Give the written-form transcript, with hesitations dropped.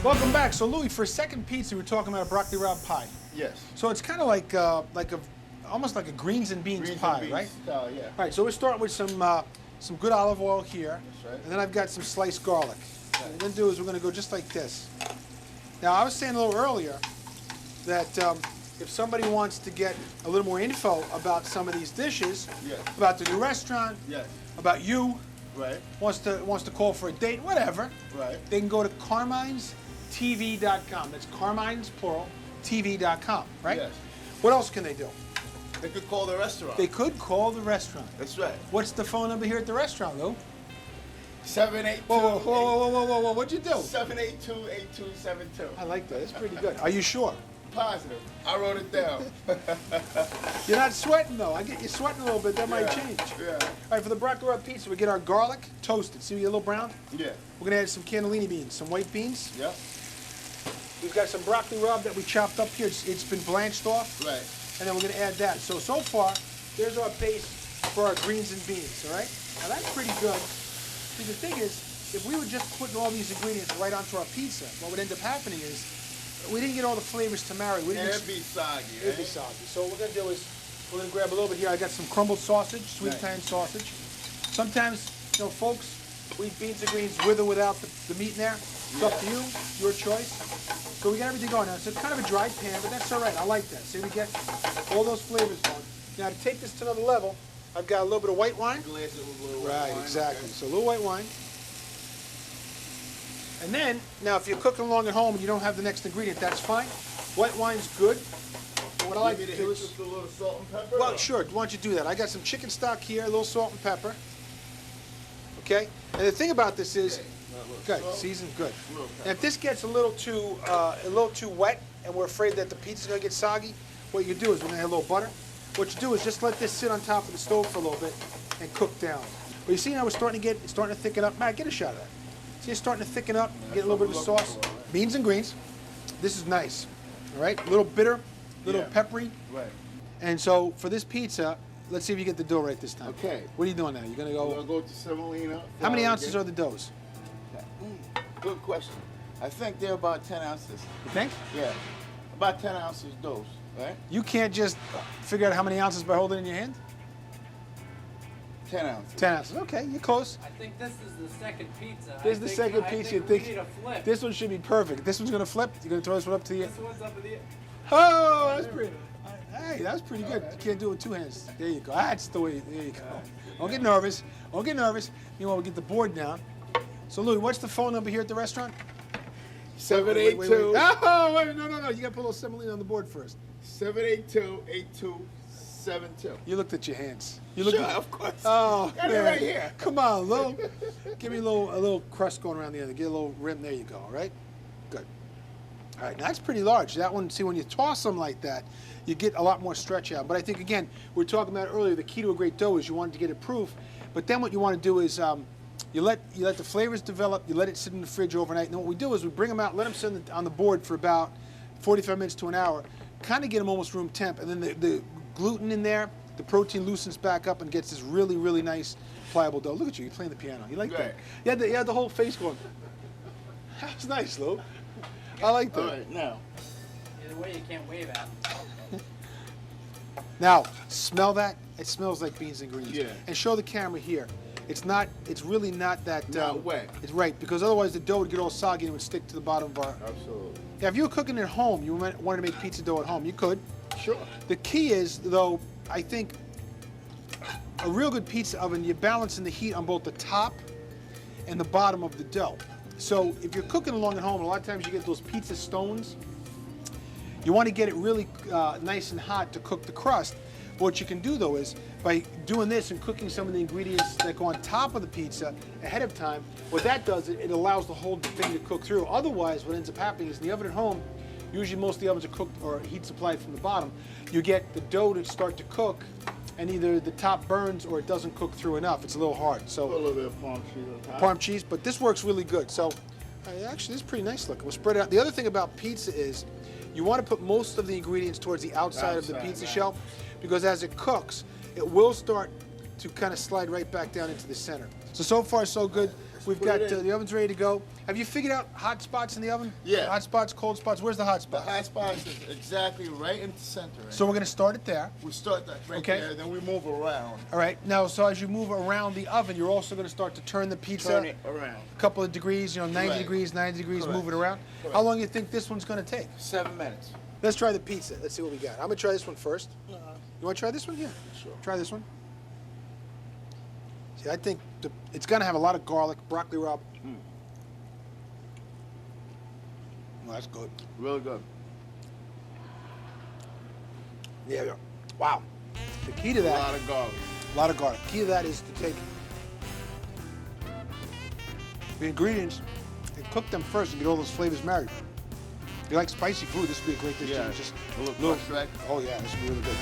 Welcome back. So Louis, for a second pizza, we're talking about a broccoli rabe pie. Yes. So it's kind of almost like a greans and beans pie, and beans right? Style, yeah. All right. So we're starting with some good olive oil here, That's right. and then I've got some sliced garlic. What we're gonna do is we're gonna go just like this. Now I was saying a little earlier that if somebody wants to get a little more info about some of these dishes, Yes. about the new restaurant, Yes. about you, Right. wants to call for a date, whatever, Right. they can go to CarminesTV.com. That's Carmines, plural, TV.com, right? Yes. What else can they do? They could call the restaurant. They could call the restaurant. That's right. What's the phone number here at the restaurant, Lou? 782. Whoa, what'd you do? 782-8272. I like that. That's pretty good. Are you sure? Positive. I wrote it down. You're not sweating, though. I get you sweating a little bit. That might change. Yeah. All right, for the broccoli rabe pizza, we get our garlic toasted. See, we get a little brown? Yeah. We're going to add some cannellini beans, some white beans. Yeah. We've got some broccoli rabe that we chopped up here. It's been blanched off. Right. And then we're going to add that. So far, there's our base for our greens and beans, all right? Now, that's pretty good. See, the thing is, if we were just putting all these ingredients right onto our pizza, what would end up happening is we didn't get all the flavors to marry. It'd be soggy, right? It'd be soggy. So what we're going to do is we're going to grab a little bit here. I got some crumbled sausage, sweet Right. Italian sausage. Sometimes, folks, we eat beans and greens with or without the meat in there. It's up to you, your choice. So we got everything going now. So it's kind of a dry pan, but that's all right. I like that. See, we get all those flavors going. Now to take this to another level, I've got a little bit of white wine. Glaze it with a little Right, white wine, exactly. okay. So a little white wine. And then, now if you're cooking along at home and you don't have the next ingredient, that's fine. White wine's good. But what I like to do is, just a little salt and pepper? well, sure, why don't you do that? I got some chicken stock here, a little salt and pepper. Okay? And the thing about this is, good, seasoned good. And if this gets a little too wet and we're afraid that the pizza's gonna get soggy, what you do is we're gonna add a little butter. What you do is just let this sit on top of the stove for a little bit and cook down. But you see now it's starting to thicken up. Matt, get a shot of that. See, it's starting to thicken up, get a little bit of the sauce. Beans and greens. This is nice. All right? A little bitter, a little peppery. Right. And so for this pizza, let's see if you get the dough right this time. Okay. What are you doing now? You're gonna We're go. going to go to semolina. How many flour ounces again. are the doughs? Good question. I think they're about 10 ounces. You think? Yeah. About 10 ounces dose, right? You can't just figure out how many ounces by holding it in your hand? 10 ounces. 10 ounces. Okay, you're close. I think this is the second pizza. This is the second I pizza. You we think need a flip. this one should be perfect. This one's gonna flip. You're gonna throw this one up to the. This one's up in the. Oh, that's pretty. Hey, that's pretty good. You can't do it with two hands. There you go. That's the way. There you go. Don't get nervous. Don't get nervous. Meanwhile, we get the board down. So, Louis, what's the phone number here at the restaurant? 782. Oh, wait, no. You got to put a little semolina on the board first. 782-8272. You looked at your hands. You Sure, looked at, of course. Oh, Got it man. right here. Come on, Lou. Give me a little crust going around the end. Get a little rim. There you go. All right. Good. All right. Now that's pretty large. That one. See, when you toss them like that, you get a lot more stretch out. But I think again, we were talking about earlier. The key to a great dough is you want it to get it proof. But then what you want to do is you let the flavors develop. You let it sit in the fridge overnight. And then what we do is we bring them out, let them sit on the board for about 45 minutes to an hour. Kind of get them almost room temp, and then the gluten in there, the protein loosens back up and gets this really, really nice pliable dough. Look at you, you're playing the piano. You like that? You had the whole face going. That was nice, Lou. I like that. All right, now. Either way, you can't wave at them. Now, smell that? It smells like beans and greens. Yeah. And show the camera here. It's really not that Not wet. It's right, because otherwise the dough would get all soggy and it would stick to the bottom of our. Absolutely. Now, if you were cooking at home, you wanted to make pizza dough at home, you could. Sure. The key is, though, I think a real good pizza oven, you're balancing the heat on both the top and the bottom of the dough. So if you're cooking along at home, a lot of times you get those pizza stones. You want to get it really nice and hot to cook the crust. But what you can do, though, is by doing this and cooking some of the ingredients that go on top of the pizza ahead of time, what that does, it allows the whole thing to cook through. Otherwise, what ends up happening is in the oven at home, usually most of the ovens are cooked or heat supplied from the bottom, you get the dough to start to cook, and either the top burns or it doesn't cook through enough. It's a little hard. Put a So little bit of Parm cheese on top. Parm cheese, but this works really good. So actually, this is pretty nice looking. We'll spread it out. The other thing about pizza is you want to put most of the ingredients towards the outside of the pizza shell, because as it cooks, it will start to kind of slide right back down into the center. So far so good. We've Put got it in. the oven's ready to go. Have you figured out hot spots in the oven? Yeah. Hot spots, cold spots. Where's the hot The spot? hot spot is exactly right in the center. Right? So we're gonna start it there. we start that right Okay. there, then we move around. All right. Now, so as you move around the oven, you're also gonna start to turn the pizza Turn it around. a couple of degrees. 90 Correct. degrees, 90 degrees. Correct. Move it around. Correct. How long do you think this one's gonna take? 7 minutes. Let's try the pizza. Let's see what we got. I'm gonna try this one first. You want to try this one? Yeah. Sure. Try this one. See, I think it's gonna have a lot of garlic, broccoli rabe. Well, that's good. Really good. Yeah. Wow. The key to A that, lot of garlic. a lot of garlic. Key to that is to take the ingredients and cook them first and get all those flavors married. If you like spicy food, this would be a great dish. Yeah. Just A little crushed, right? Oh yeah, this would be really good.